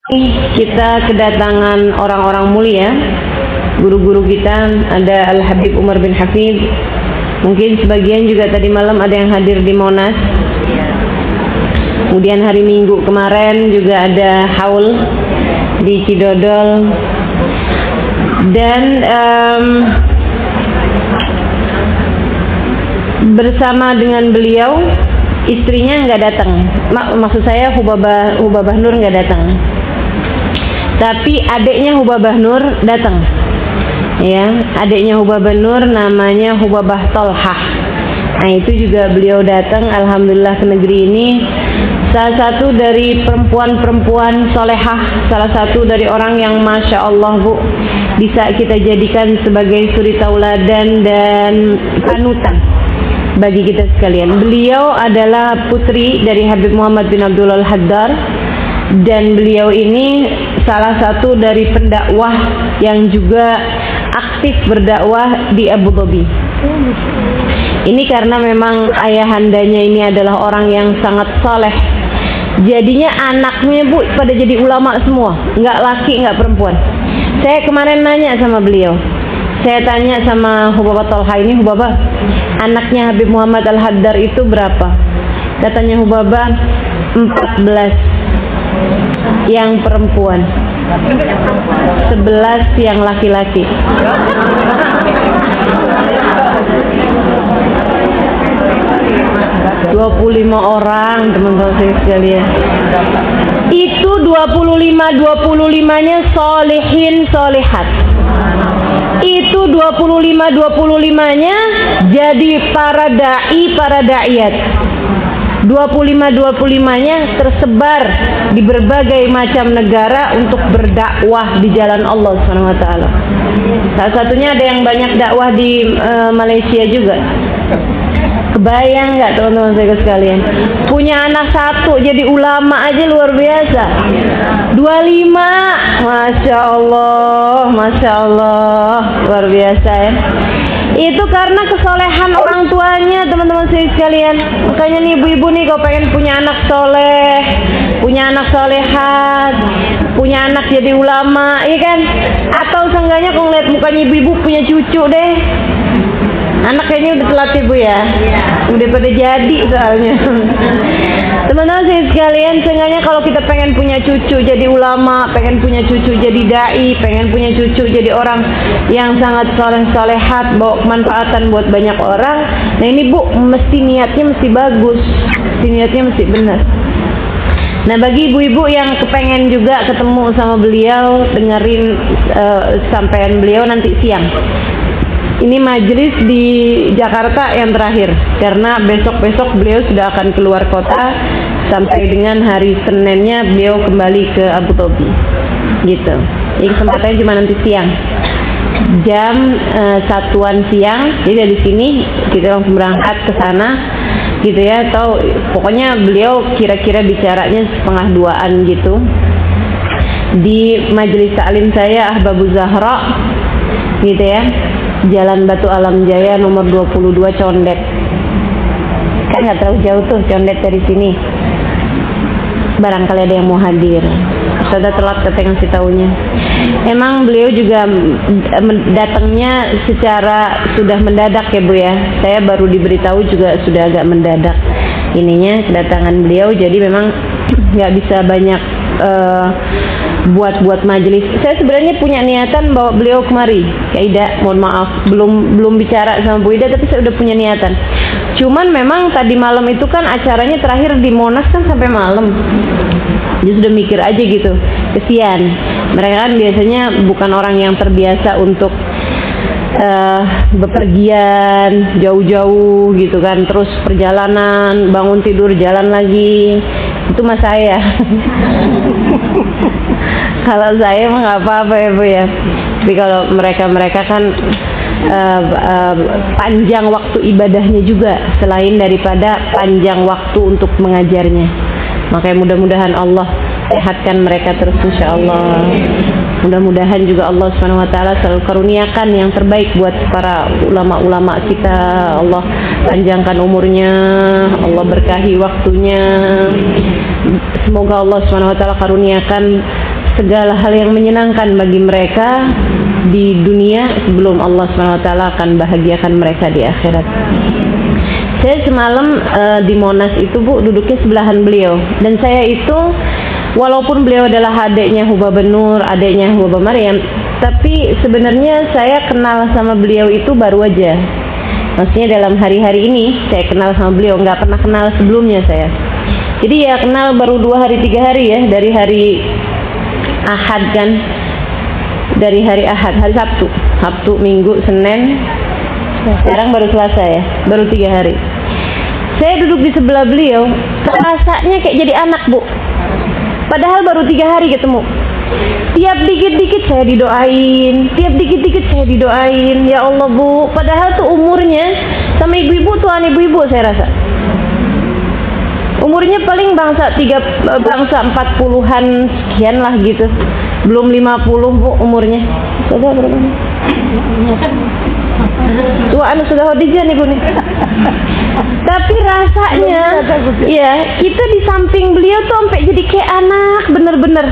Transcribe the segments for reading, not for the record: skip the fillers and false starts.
Kita kedatangan orang-orang mulia, guru-guru kita. Ada Al-Habib Umar bin Hafid. Mungkin sebagian juga tadi malam ada yang hadir di Monas. Kemudian hari Minggu kemarin juga ada haul di Cidodol. Dan bersama dengan beliau, istrinya nggak datang. Maksud saya Hubabah Nur nggak datang. Tapi adiknya Hubabah Nur datang. Ya, adiknya Hubabah Nur namanya Hubabah Tolhah. Nah, itu juga beliau datang. Alhamdulillah ke negeri ini. Salah satu dari perempuan-perempuan solehah, salah satu dari orang yang masya Allah, Bu, bisa kita jadikan sebagai suri tauladan dan panutan bagi kita sekalian. Beliau adalah putri dari Habib Muhammad bin Abdul Al-Haddar, dan beliau ini salah satu dari pendakwah yang juga aktif berdakwah di Abu Dhabi. Ini karena memang ayahandanya ini adalah orang yang sangat saleh. Jadinya anaknya, Bu, pada jadi ulama semua, nggak laki nggak perempuan. Saya kemarin nanya sama beliau, saya tanya sama Hubabah Tolha ini, Hubabah, anaknya Habib Muhammad Al-Haddar itu berapa? Katanya Hubabah 14 yang perempuan, 11 yang laki-laki. orang, teman-teman saya sekalian. Itu 25-nya solehin solehat. Itu 25-nya jadi para da'i, para da'iyat. 25-nya tersebar di berbagai macam negara untuk berdakwah di jalan Allah SWT. Salah satunya ada yang banyak dakwah di Malaysia juga. Kebayang nggak teman-teman saya sekalian? Punya anak satu jadi ulama aja luar biasa. 25, masya Allah, luar biasa ya. Itu karena kesolehan orang tuanya, teman-teman saya sekalian. Makanya nih ibu-ibu nih, kalau pengen punya anak soleh, punya anak solehat, punya anak jadi ulama, iya kan? Atau seenggaknya kalau ngeliat mukanya ibu-ibu punya cucu deh. Anak kayaknya udah telat ibu ya, udah pada jadi soalnya. Teman-teman saya sekalian, seenggaknya kalau kita pengen punya cucu jadi ulama, pengen punya cucu jadi dai, pengen punya cucu jadi orang yang sangat soleh-solehat, bawa kemanfaatan buat banyak orang. Nah ini, Bu, mesti niatnya mesti bagus, niatnya mesti benar. Nah, bagi ibu-ibu yang kepengen juga ketemu sama beliau, dengerin sampaian beliau nanti siang. Ini majelis di Jakarta yang terakhir, karena besok-besok beliau sudah akan keluar kota, sampai dengan hari Seninnya beliau kembali ke Abu Dhabi, gitu. Jadi kesempatannya cuma nanti siang, jam 1-an siang. Jadi dari sini kita langsung berangkat ke sana, gitu ya. Atau pokoknya beliau kira-kira bicaranya 1:30-an gitu di majelis taklim saya Ahbabuz Zahra, gitu ya. Jalan Batu Alam Jaya nomor 22 Condet. Kan nggak terlalu jauh tuh Condet dari sini. Barangkali ada yang mau hadir. Sudah telat katanya ngasih taunya. Emang beliau juga datangnya secara sudah mendadak ya, Bu ya. Saya baru diberitahu juga sudah agak mendadak ininya kedatangan beliau. Jadi memang nggak bisa banyak buat majelis. Saya sebenarnya punya niatan bawa beliau kemari, Kak Ida. Mohon maaf, belum bicara sama Bu Ida, tapi saya udah punya niatan. Cuman memang tadi malam itu kan acaranya terakhir di Monas kan sampai malam. Dia sudah mikir aja gitu, kesian. Mereka kan biasanya bukan orang yang terbiasa untuk bepergian jauh-jauh gitu kan, terus perjalanan, bangun tidur jalan lagi. Itu mah saya. Kalau saya mah nggak apa-apa ya, Bu ya. Tapi kalau mereka kan panjang waktu ibadahnya juga, selain daripada panjang waktu untuk mengajarnya. Makanya mudah-mudahan Allah sehatkan mereka terus, insya Allah. Mudah-mudahan juga Allah SWT selalu karuniakan yang terbaik buat para ulama-ulama kita. Allah panjangkan umurnya, Allah berkahi waktunya. Semoga Allah SWT karuniakan segala hal yang menyenangkan bagi mereka di dunia sebelum Allah SWT akan bahagiakan mereka di akhirat. Saya semalam di Monas itu Bu, duduknya sebelahan beliau, dan saya itu walaupun beliau adalah adiknya Hubaba Nur, adiknya Hubaba Maryam, tapi sebenarnya saya kenal sama beliau itu baru aja. Maksudnya dalam hari-hari ini saya kenal sama beliau, nggak pernah kenal sebelumnya saya. Jadi ya kenal baru 2 hari 3 hari ya, dari hari Ahad kan, dari hari Ahad, hari Sabtu, Minggu, Senin, sekarang baru Selasa ya, baru 3 hari. Saya duduk di sebelah beliau, rasanya kayak jadi anak Bu. Padahal baru 3 hari ketemu. Tiap dikit-dikit saya didoain, tiap dikit-dikit saya didoain. Ya Allah Bu, padahal tuh umurnya sama ibu-ibu tuan ibu-ibu saya rasa. Umurnya paling bangsa 40-an sekian lah gitu. Belum 50 Bu umurnya. Sudah berapa? Tuaan sudah Khadijah nih Bu nih. Tapi rasanya ya kita di samping beliau tuh sampai jadi kayak anak bener-bener.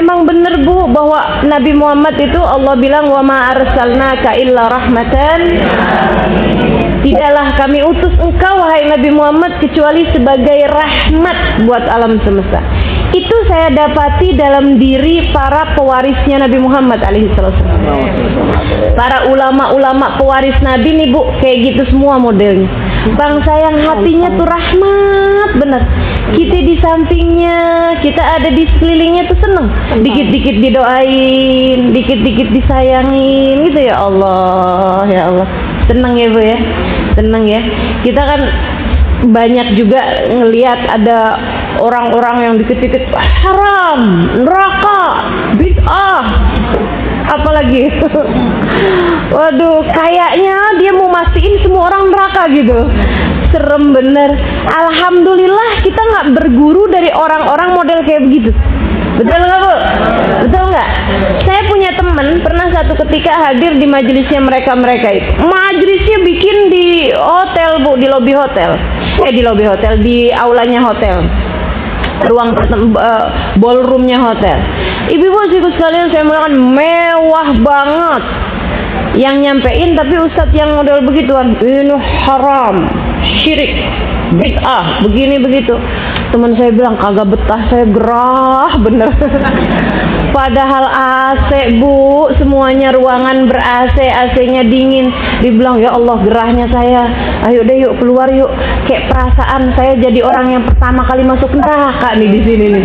Emang bener Bu bahwa Nabi Muhammad itu Allah bilang wa ma arsalnaka illa rahmatan. Tidaklah kami utus engkau wahai Nabi Muhammad kecuali sebagai rahmat buat alam semesta. Itu saya dapati dalam diri para pewarisnya Nabi Muhammad alaihissalam. Para ulama-ulama pewaris Nabi nih Bu, kayak gitu semua modelnya. Bangsa yang hatinya tuh rahmat bener. Kita di sampingnya, kita ada di sekelilingnya tuh seneng. Dikit-dikit didoain, dikit-dikit disayangin gitu ya Allah, ya Allah. Seneng ya Bu ya, seneng ya. Kita kan banyak juga ngelihat ada orang-orang yang dikit-dikit haram, neraka, bid'ah, apalagi waduh, kayaknya dia mau mastiin semua orang neraka gitu. Serem bener. Alhamdulillah kita nggak berguru dari orang-orang model kayak begitu. Betul nggak Bu? Betul nggak? Saya punya teman pernah satu ketika hadir di majelisnya mereka itu. Majelisnya bikin di hotel Bu, di lobi hotel. Di lobi hotel, di aulanya hotel. Ruang ballroomnya hotel. Ibu-ibu sekalian saya mengatakan mewah banget. Yang nyampein tapi ustadz yang model begituan, ini haram, syirik, bid'ah, begini begitu. Teman saya bilang kagak betah, saya gerah bener. Padahal AC Bu, semuanya ruangan ber-AC, AC-nya dingin. Dibilang ya Allah gerahnya saya. Ayo deh yuk keluar yuk. Kayak perasaan saya jadi orang yang pertama kali masuk neraka nih di sini nih.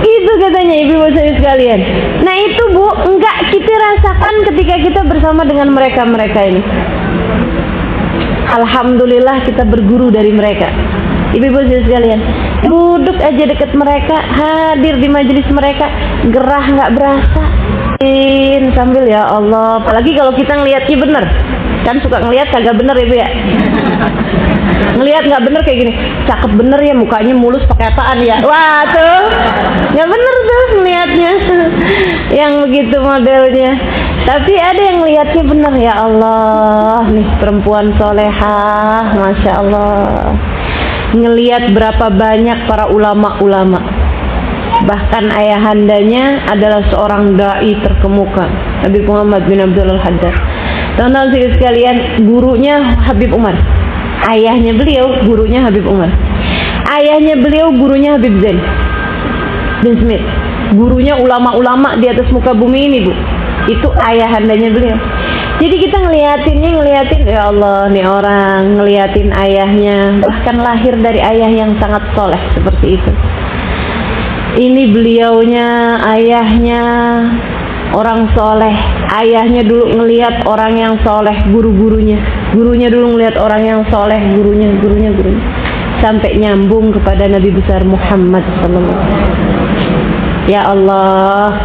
Itu katanya ibu-ibu saya sekalian. Nah itu Bu, enggak kita rasakan ketika kita bersama dengan mereka-mereka ini. Alhamdulillah kita berguru dari mereka. Ibu-ibu saya sekalian, duduk aja deket mereka, hadir di majelis mereka, gerah nggak berasa. Sambil ya Allah, apalagi kalau kita ngelihatnya bener. Kan suka ngelihat kagak bener ya Bu ya. Ngelihat nggak bener kayak gini, cakep bener ya mukanya mulus pakai apaan ya. Wah tuh nggak bener tuh ngelihatnya. Yang begitu modelnya. Tapi ada yang ngelihatnya bener, ya Allah nih perempuan solehah, Masya Allah. Ngelihat berapa banyak para ulama-ulama, bahkan ayahandanya adalah seorang dai terkemuka, Nabi Muhammad bin Abdul Haddad. Teman-teman sekalian, gurunya Habib Umar. Ayahnya beliau gurunya Habib Umar. Ayahnya beliau gurunya Habib Zain bin Smith. Gurunya ulama-ulama di atas muka bumi ini Bu. Itu ayahandanya beliau. Jadi kita ngeliatin ya Allah nih orang, ngeliatin ayahnya, bahkan lahir dari ayah yang sangat soleh seperti itu. Ini beliaunya, ayahnya orang soleh. Ayahnya dulu ngelihat orang yang soleh, gurunya dulu ngelihat orang yang soleh, gurunya. Sampai nyambung kepada Nabi besar Muhammad SAW. Ya Allah,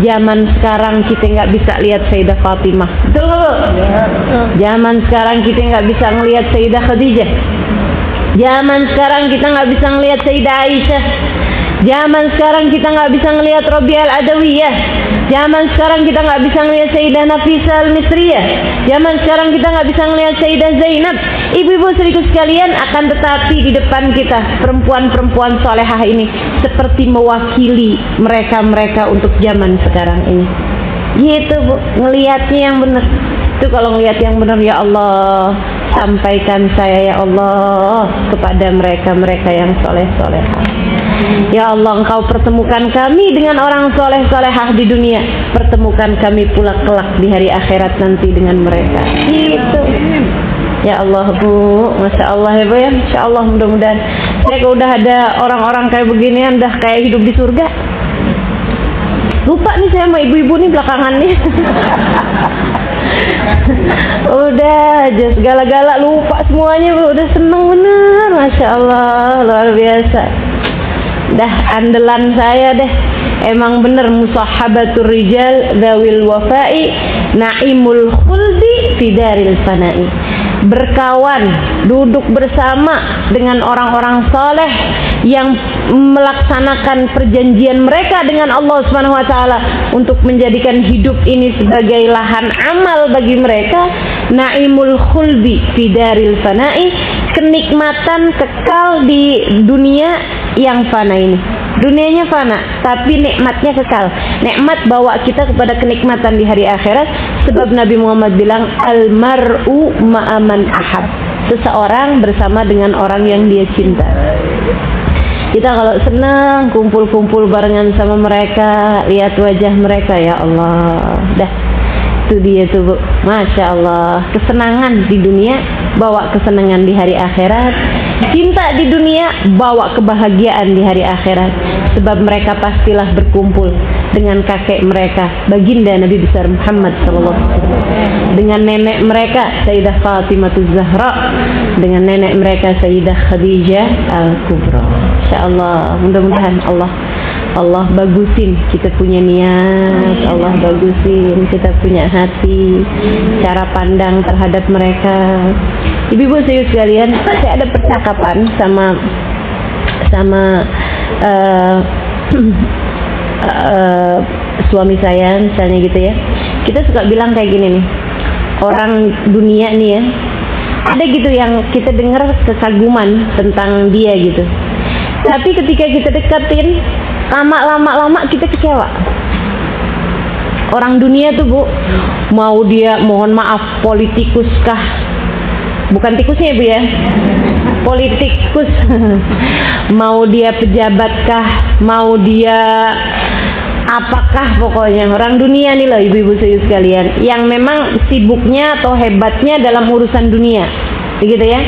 zaman sekarang kita nggak bisa lihat Sayyidah Fatimah, betul nggak Bu? Zaman sekarang kita nggak bisa ngelihat Sayyidah Khadijah. Zaman sekarang kita nggak bisa ngelihat Sayyidah Aisyah. Zaman sekarang kita nggak bisa ngelihat Robiah Al-Adawiyah. Zaman sekarang kita nggak bisa ngelihat Sayyidah Nafisah Al-Misriyah. Zaman sekarang kita nggak bisa ngelihat Sayyidah Zainab. Ibu-ibu saudariku sekalian, akan tetapi di depan kita perempuan-perempuan solehah ini seperti mewakili mereka-mereka untuk zaman sekarang ini. Gitu Bu, ngelihatnya yang benar. Itu kalau ngelihat yang benar, ya Allah, sampaikan saya ya Allah kepada mereka-mereka yang soleh-solehah. Ya Allah, Engkau pertemukan kami dengan orang soleh-solehah di dunia, pertemukan kami pula kelak di hari akhirat nanti dengan mereka. Gitu. Ya Allah Bu, Masya Allah ya Bu ya. Insya Allah mudah-mudahan saya kalau udah ada orang-orang kayak beginian, dah kayak hidup di surga. Lupa nih saya sama ibu-ibu nih belakangan nih. Udah aja segala-gala lupa semuanya Bu. Udah seneng bener, Masya Allah, luar biasa. Dah andalan saya deh. Emang bener musahabatur rijal dzawil wafa'i naimul khuldi fi daril fana'i. Berkawan, duduk bersama dengan orang-orang soleh yang melaksanakan perjanjian mereka dengan Allah Subhanahu wa taala untuk menjadikan hidup ini sebagai lahan amal bagi mereka. Naimul khuldi fi daril fana'i, kenikmatan kekal di dunia yang fana ini. Dunianya fana, tapi nikmatnya kekal. Nikmat bawa kita kepada kenikmatan di hari akhirat. Sebab Nabi Muhammad bilang, Al-mar'u ma'aman ahab. Seseorang bersama dengan orang yang dia cinta. Kita kalau senang kumpul-kumpul barengan sama mereka, lihat wajah mereka, ya Allah. Dah, itu dia tuh Bu. Masya Allah. Kesenangan di dunia bawa kesenangan di hari akhirat. Cinta di dunia bawa kebahagiaan di hari akhirat. Sebab mereka pastilah berkumpul dengan kakek mereka, baginda Nabi besar Muhammad SAW, dengan nenek mereka Sayyidah Fatimah Zahra, dengan nenek mereka Sayyidah Khadijah Al-Kubra. Insyaallah mudah-mudahan Allah bagusin kita punya niat, Allah bagusin kita punya hati, cara pandang terhadap mereka. Ibu-ibu sekalian, saya ada percakapan sama suami saya misalnya gitu ya. Kita suka bilang kayak gini nih, orang dunia nih ya, ada gitu yang kita dengar kekaguman tentang dia gitu. Tapi ketika kita deketin, lama kita kecewa. Orang dunia tuh Bu, mau dia mohon maaf politikus kah? Bukan tikusnya Bu ya, politikus. Mau dia pejabat kah? Mau dia apakah, pokoknya orang dunia nih loh ibu-ibu sekalian, yang memang sibuknya atau hebatnya dalam urusan dunia, begitu ya.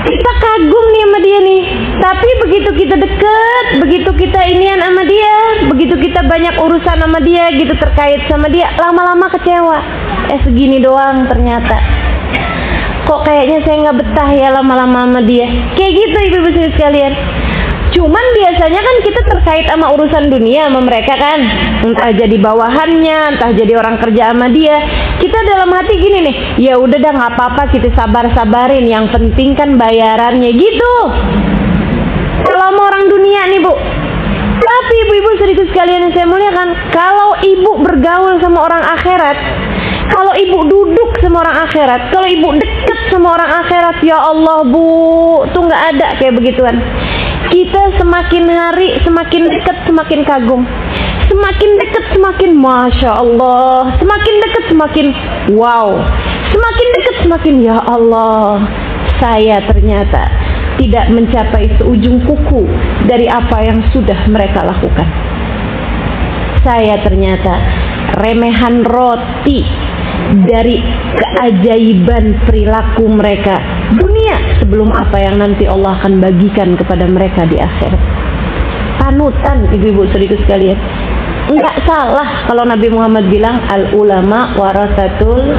Kita kagum nih sama dia nih, tapi begitu kita deket, begitu kita inian sama dia, begitu kita banyak urusan sama dia gitu, terkait sama dia, lama-lama kecewa. Segini doang ternyata. Kok kayaknya saya nggak betah ya lama-lama sama dia. Kayak gitu ibu-ibu sekalian. Cuman biasanya kan kita terkait sama urusan dunia sama mereka kan, entah jadi bawahannya, entah jadi orang kerja sama dia. Kita dalam hati gini nih, ya udah dah nggak apa-apa, kita sabar-sabarin. Yang penting kan bayarannya gitu. Kalau sama orang dunia nih Bu. Tapi ibu-ibu sedikit sekalian yang saya muliakan, kalau ibu bergaul sama orang akhirat, kalau ibu duduk sama orang akhirat, kalau ibu deket sama orang akhirat, ya Allah Bu, tuh nggak ada kayak begituan. Kita semakin hari semakin dekat semakin kagum, semakin dekat semakin Masya Allah, semakin dekat semakin wow, semakin dekat semakin ya Allah, saya ternyata tidak mencapai seujung kuku dari apa yang sudah mereka lakukan. Saya ternyata remehan roti dari keajaiban perilaku mereka dunia sebelum apa yang nanti Allah akan bagikan kepada mereka di akhirat. Panutan ibu-ibu saudaraku sekalian. Enggak salah kalau Nabi Muhammad bilang al ulama warasatul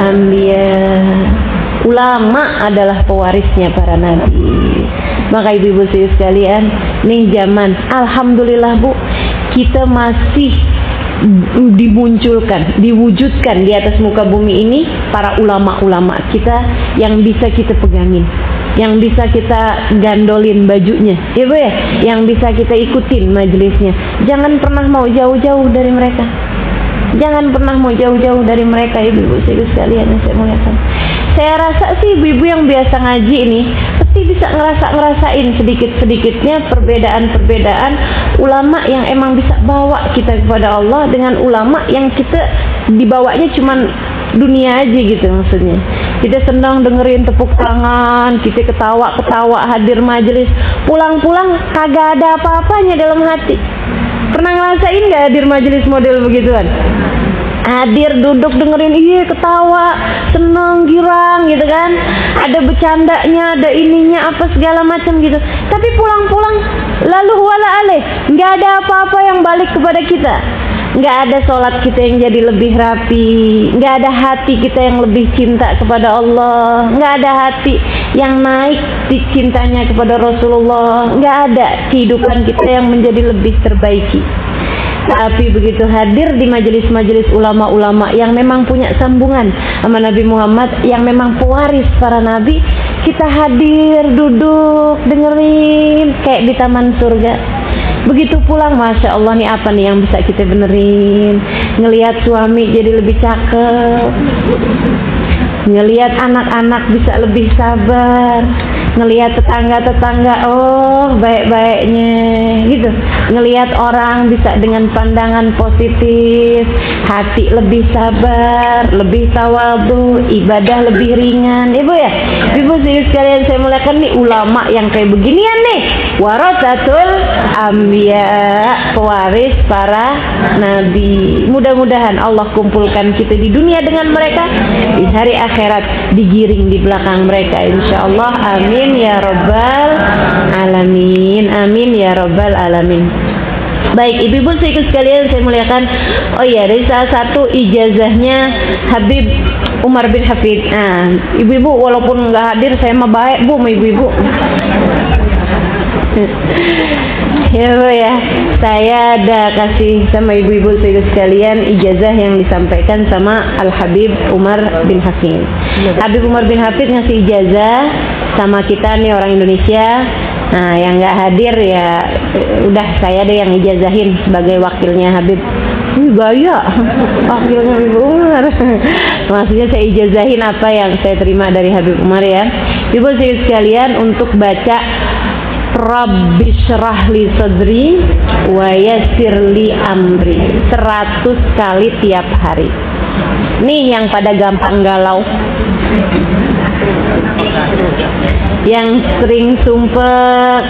anbiya. Ulama adalah pewarisnya para nabi. Maka ibu-ibu saudaraku sekalian, nih zaman alhamdulillah Bu, kita masih dimunculkan, diwujudkan di atas muka bumi ini para ulama-ulama kita yang bisa kita pegangin. yang bisa kita gandolin bajunya, ya Bu ya, yang bisa kita ikutin majelisnya. Jangan pernah mau jauh-jauh dari mereka. Jangan pernah mau jauh-jauh dari mereka, ibu-ibu sekalian yang saya muliakan. Saya rasa sih ibu-ibu yang biasa ngaji ini pasti bisa ngerasain sedikit-sedikitnya perbedaan-perbedaan ulama yang emang bisa bawa kita kepada Allah dengan ulama yang kita dibawanya cuman dunia aja gitu maksudnya. Kita senang dengerin tepuk tangan, kita ketawa-ketawa hadir majelis, pulang-pulang kagak ada apa-apanya dalam hati. Pernah ngerasain gak hadir majelis model begituan? Hadir duduk dengerin, iya ketawa, seneng, girang gitu kan, ada bercandanya, ada ininya apa segala macam gitu. Tapi pulang-pulang lalu wala aleh, nggak ada apa-apa yang balik kepada kita. Nggak ada sholat kita yang jadi lebih rapi, nggak ada hati kita yang lebih cinta kepada Allah, nggak ada hati yang naik di cintanya kepada Rasulullah, nggak ada kehidupan kita yang menjadi lebih terbaiki. Tapi begitu hadir di majelis-majelis ulama-ulama yang memang punya sambungan sama Nabi Muhammad, yang memang pewaris para nabi, kita hadir, duduk, dengerin kayak di taman surga. Begitu pulang, Masya Allah, nih apa nih yang bisa kita benerin? Ngelihat suami jadi lebih cakep, ngelihat anak-anak bisa lebih sabar, ngelihat tetangga-tetangga, oh baik-baiknya gitu, ngelihat orang bisa dengan pandangan positif, hati lebih sabar, lebih tawadhu, ibadah lebih ringan. Ibu ya, ibu sekalian saya muliakan, nih ulama yang kayak beginian nih, warasatul anbiya, pewaris para nabi. Mudah-mudahan Allah kumpulkan kita di dunia dengan mereka, di hari akhirat digiring di belakang mereka, insyaallah. Amin ya rabbal alamin, amin ya rabbal alamin. Baik, ibu-ibu sekalian saya muliakan. Oh iya, dari salah satu ijazahnya Habib Umar bin Hafid. Nah, ibu-ibu walaupun nggak hadir, saya mah baik Bu sama ibu-ibu. Ya Bu ya, saya ada kasih sama ibu-ibu sekalian ijazah yang disampaikan sama Al Habib Umar bin Hafid. Habib Umar bin Hafid ngasih ijazah sama kita nih orang Indonesia. Nah, yang nggak hadir ya udah saya deh yang ijazahin sebagai wakilnya Habib. Gaya wakilnya Habib Umar. Maksudnya saya ijazahin apa yang saya terima dari Habib Umar ya. Ibu sekalian, untuk baca Rabbi syrah li sadri wa yassir li amri 100 kali tiap hari. Nih yang pada gampang galau, yang sering sumpek,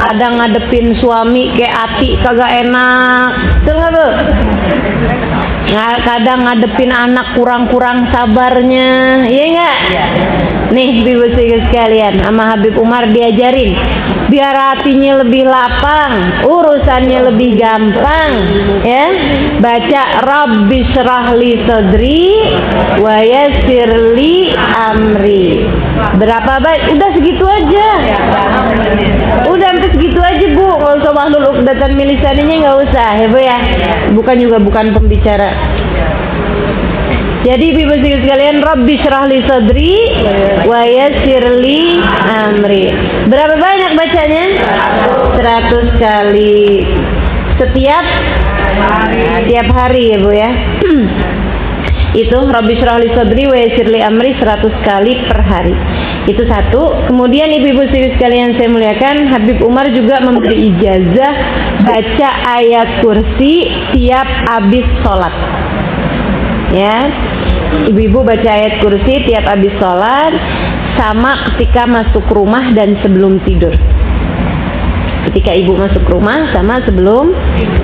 kadang ngadepin suami kayak hati kagak enak, betul nggak Bu? Nah, kadang ngadepin anak kurang-kurang sabarnya, iya nggak? Nih ibu sekalian, sama Habib Umar diajarin biar hatinya lebih lapang, urusannya lebih gampang ya. Baca Rabbi syrah li sadri wa yassir li amri. Berapa baik? Udah segitu aja. Udah sampai segitu aja Bu, nggak usah mahlul uqdatan min lisaninya, nggak usah ya Bu ya. Bukan pembicara. Jadi ibu sekalian, Rabbi syrah li sadri wa yassir li amri. Berapa banyak bacanya? 100 kali setiap hari ya Bu ya. Itu Rabbi syrah li sadri wa yassir li amri 100 kali per hari. Itu satu. Kemudian ibu-ibu sekalian saya muliakan, Habib Umar juga memberi ijazah baca ayat kursi tiap habis sholat. Ya, ibu-ibu baca ayat kursi tiap habis sholat, sama ketika masuk rumah dan sebelum tidur. Ketika ibu masuk rumah sama sebelum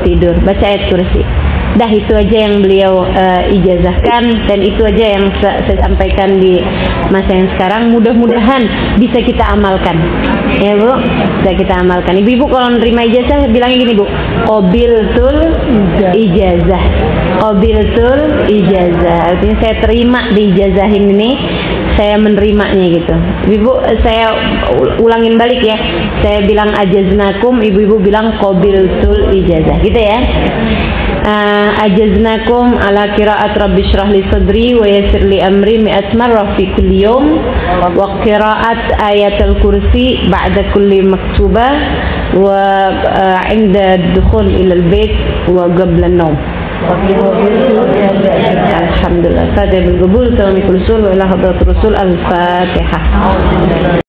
tidur baca ayat kursi. Dah itu aja yang beliau ijazahkan, dan itu aja yang saya sampaikan di masa yang sekarang. Mudah-mudahan bisa kita amalkan ya Bu, bisa kita amalkan. Ibu-ibu kalau nerima ijazah bilangnya gini Bu, qabiltul ijazah, qabiltul ijazah. Artinya saya terima diijazahin ini, saya menerimanya gitu. Ibu, saya ulangin balik ya. Saya bilang ajaznakum, ibu-ibu bilang qabiltul ijazah, gitu ya. Ajaznakum ala qiraat rabbi shrah li sadri wa yassir li amri mi'at marrah fi kulli yawm wa qiraat ayatul kursi ba'da kulli maktubah wa 'inda dukhul ila al-bait wa qabla an-nawm. Alhamdulillah. Fatiha bil qabul, salam al-rasul wa ila hadratir rasul. Al-Fatihah.